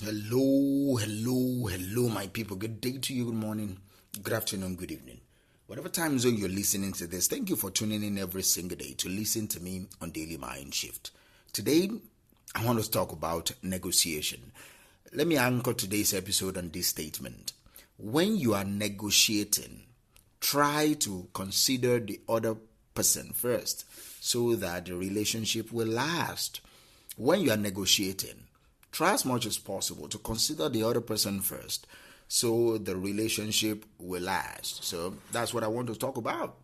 Hello, my people. Good day to you, good morning, good afternoon, good evening. Whatever time zone you're listening to this, thank you for tuning in every single day to listen to me on Daily Mind Shift. Today, I want to talk about negotiation. Let me anchor today's episode on this statement. When you are negotiating, try to consider the other person first so that the relationship will last. When you are negotiating, try as much as possible to consider the other person first so the relationship will last. So that's what I want to talk about.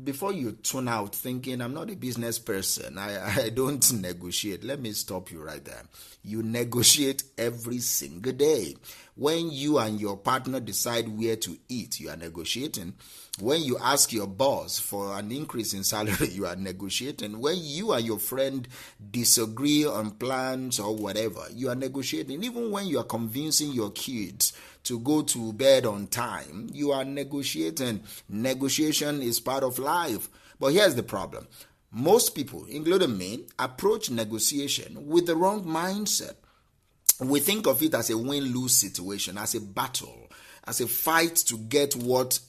Before you tune out thinking, I'm not a business person, I don't negotiate. Let me stop you right there. You negotiate every single day. When you and your partner decide where to eat, you are negotiating. When you ask your boss for an increase in salary, you are negotiating. When you and your friend disagree on plans or whatever, you are negotiating. Even when you are convincing your kids to go to bed on time, you are negotiating. Negotiation is part of life. But here's the problem. Most people, including me, approach negotiation with the wrong mindset. We think of it as a win-lose situation, as a battle, as a fight to get what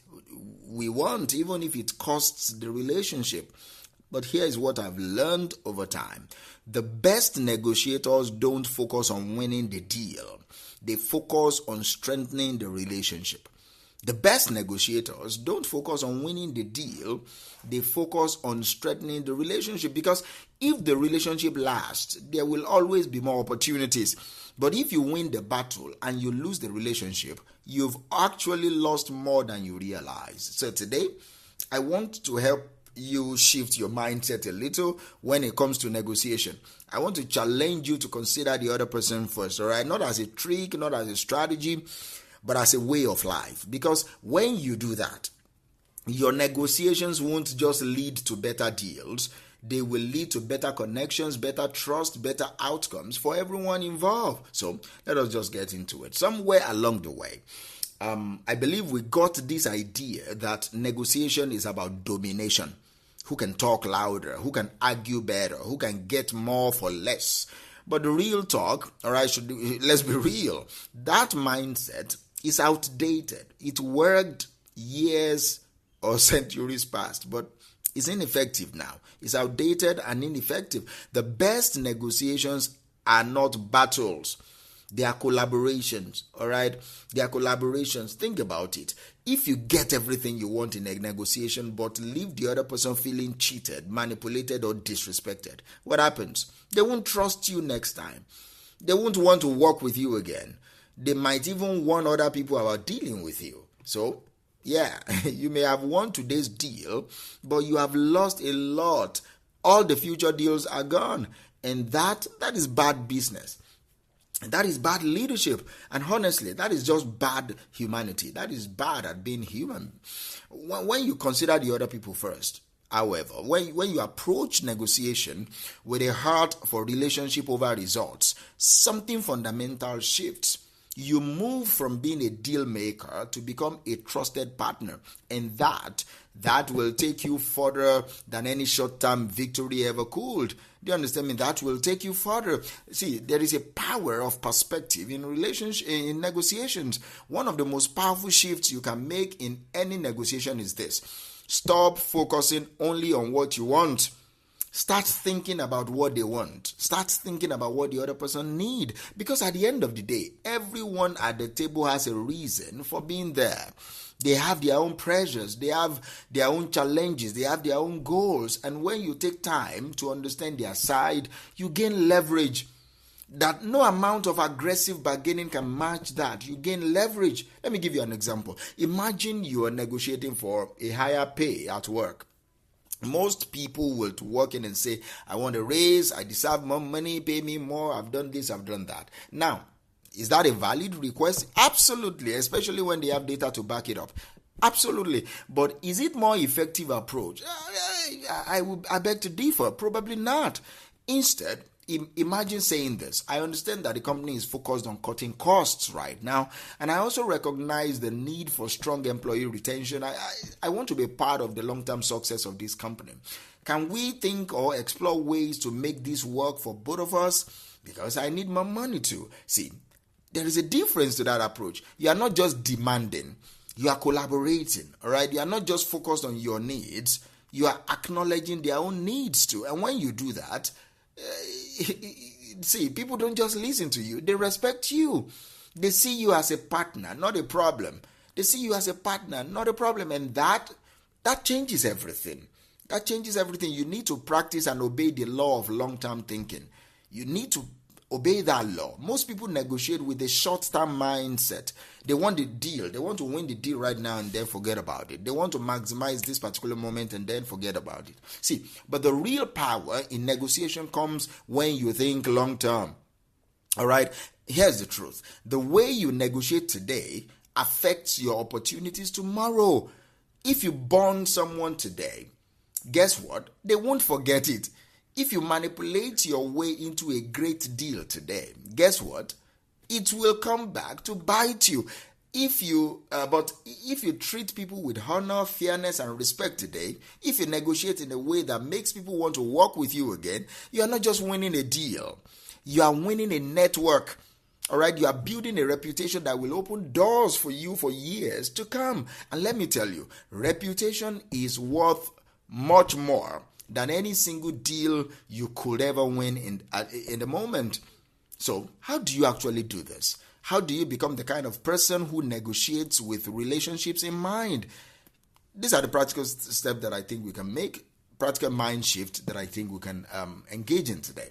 we want, even if it costs the relationship. But here is what I've learned over time. The best negotiators don't focus on winning the deal. They focus on strengthening the relationship. The best negotiators don't focus on winning the deal. They focus on strengthening the relationship, because if the relationship lasts, there will always be more opportunities. But if you win the battle and you lose the relationship, you've actually lost more than you realize. So today, I want to help you shift your mindset a little when it comes to negotiation. I want to challenge you to consider the other person first, all right? Not as a trick, not as a strategy, but as a way of life. Because when you do that, your negotiations won't just lead to better deals. They will lead to better connections, better trust, better outcomes for everyone involved. So let us just get into it. Somewhere along the way, I believe we got this idea that negotiation is about domination. Who can talk louder? Who can argue better? Who can get more for less? But the real talk, all right, let's be real. That mindset is outdated. It worked years or centuries past, but it's ineffective now. It's outdated and ineffective. The best negotiations are not battles. They are collaborations, all right? They are collaborations. Think about it. If you get everything you want in a negotiation but leave the other person feeling cheated, manipulated, or disrespected, what happens? They won't trust you next time. They won't want to work with you again. They might even warn other people about dealing with you. So, yeah, you may have won today's deal, but you have lost a lot. All the future deals are gone. And that is bad business. That is bad leadership. And honestly, that is just bad humanity. That is bad at being human. When you consider the other people first, however, when you approach negotiation with a heart for relationship over results, something fundamental shifts. You move from being a deal maker to become a trusted partner. And that will take you further than any short-term victory ever could. Do you understand me? That will take you further. See, there is a power of perspective in negotiations. One of the most powerful shifts you can make in any negotiation is this. Stop focusing only on what you want. Start thinking about what they want. Start thinking about what the other person needs. Because at the end of the day, everyone at the table has a reason for being there. They have their own pressures. They have their own challenges. They have their own goals. And when you take time to understand their side, you gain leverage that no amount of aggressive bargaining can match that. You gain leverage. Let me give you an example. Imagine you are negotiating for a higher pay at work. Most people will work in and say, I want a raise, I deserve more money, pay me more, I've done this, I've done that. Now, is that a valid request? Absolutely, especially when they have data to back it up. Absolutely. But is it more effective approach? I beg to differ. Probably not. Instead, imagine saying this. I understand that the company is focused on cutting costs right now, and I also recognize the need for strong employee retention. I want to be part of the long-term success of this company. Can we think or explore ways to make this work for both of us? Because I need more money too. See, There is a difference to that approach. You are not just demanding, you are collaborating, all right? You are not just focused on your needs, you are acknowledging their own needs too. And when you do that, see, people don't just listen to you, they respect you. They see you as a partner, not a problem. They see you as a partner, not a problem. And that changes everything. That changes everything. You need to practice and obey the law of long-term thinking. You need to obey that law. Most people negotiate with a short-term mindset. They want the deal. They want to win the deal right now and then forget about it. They want to maximize this particular moment and then forget about it. See, but the real power in negotiation comes when you think long-term. All right? Here's the truth. The way you negotiate today affects your opportunities tomorrow. If you bond someone today, guess what? They won't forget it. If you manipulate your way into a great deal today, guess what? It will come back to bite you. But if you treat people with honor, fairness, and respect today, if you negotiate in a way that makes people want to work with you again, you are not just winning a deal. You are winning a network. All right, you are building a reputation that will open doors for you for years to come. And let me tell you, reputation is worth much more than any single deal you could ever win in the moment. So, how do you actually do this? How do you become the kind of person who negotiates with relationships in mind? These are the practical steps that I think we can make, practical mind shift that I think we can engage in today.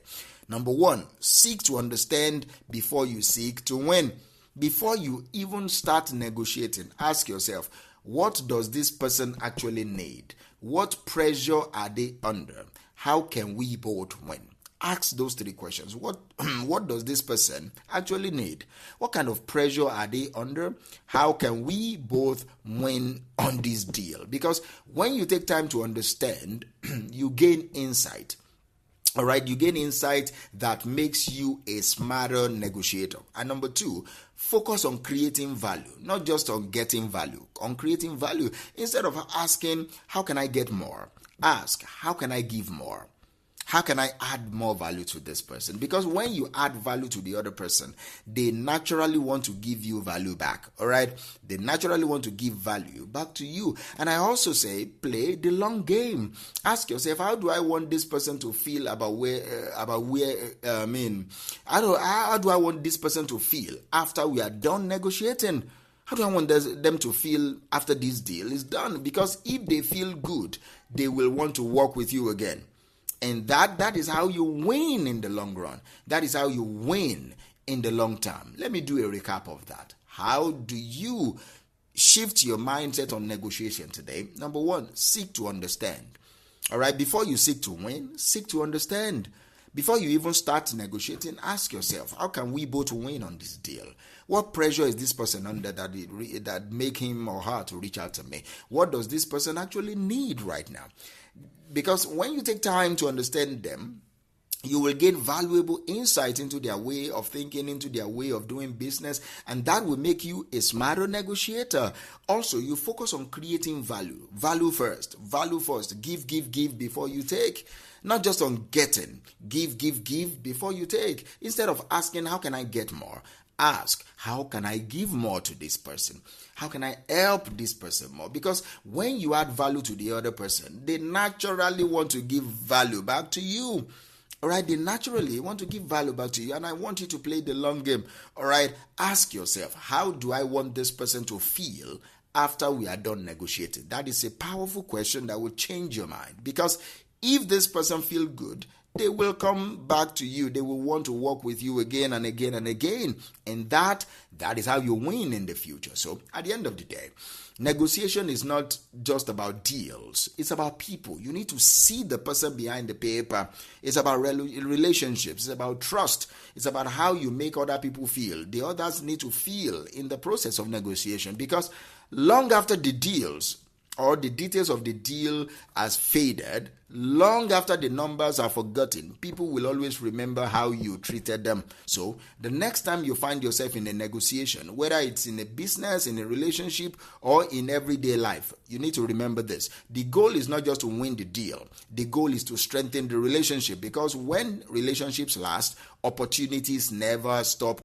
Number one, seek to understand before you seek to win. Before you even start negotiating, ask yourself, what does this person actually need? What pressure are they under? How can we both win? Ask those three questions. What does this person actually need? What kind of pressure are they under? How can we both win on this deal? Because when you take time to understand, you gain insight. All right, you gain insight that makes you a smarter negotiator. And number two, focus on creating value, not just on getting value, on creating value. Instead of asking, how can I get more? Ask, how can I give more? How can I add more value to this person? Because when you add value to the other person, they naturally want to give you value back. All right? They naturally want to give value back to you. And I also say, play the long game. Ask yourself, how do I want this person to feel how do I want this person to feel after we are done negotiating? How do I want them to feel after this deal is done? Because if they feel good, they will want to work with you again. And that is how you win in the long run. That is how you win in the long term. Let me do a recap of that. How do you shift your mindset on negotiation today? Number one, seek to understand. All right, before you seek to win, seek to understand. Before you even start negotiating, ask yourself, how can we both win on this deal? What pressure is this person under that make him or her to reach out to me? What does this person actually need right now? Because when you take time to understand them, you will gain valuable insight into their way of thinking, into their way of doing business, and that will make you a smarter negotiator. Also, you focus on creating value. Value first. Give before you take. Not just on getting. Give before you take. Instead of asking, how can I get more? Ask, how can I give more to this person? How can I help this person more? Because when you add value to the other person, they naturally want to give value back to you. All right, they naturally want to give value back to you, and I want you to play the long game. All right, ask yourself, how do I want this person to feel after we are done negotiating? That is a powerful question that will change your mind. Because if this person feels good, they will come back to you. They will want to work with you again and again and again. And that is how you win in the future. So at the end of the day, negotiation is not just about deals. It's about people. You need to see the person behind the paper. It's about relationships. It's about trust. It's about how you make other people feel. The others need to feel in the process of negotiation. Because long after the deals or the details of the deal has faded, long after the numbers are forgotten, people will always remember how you treated them. So the next time you find yourself in a negotiation, whether it's in a business, in a relationship, or in everyday life, you need to remember this. The goal is not just to win the deal. The goal is to strengthen the relationship, because when relationships last, opportunities never stop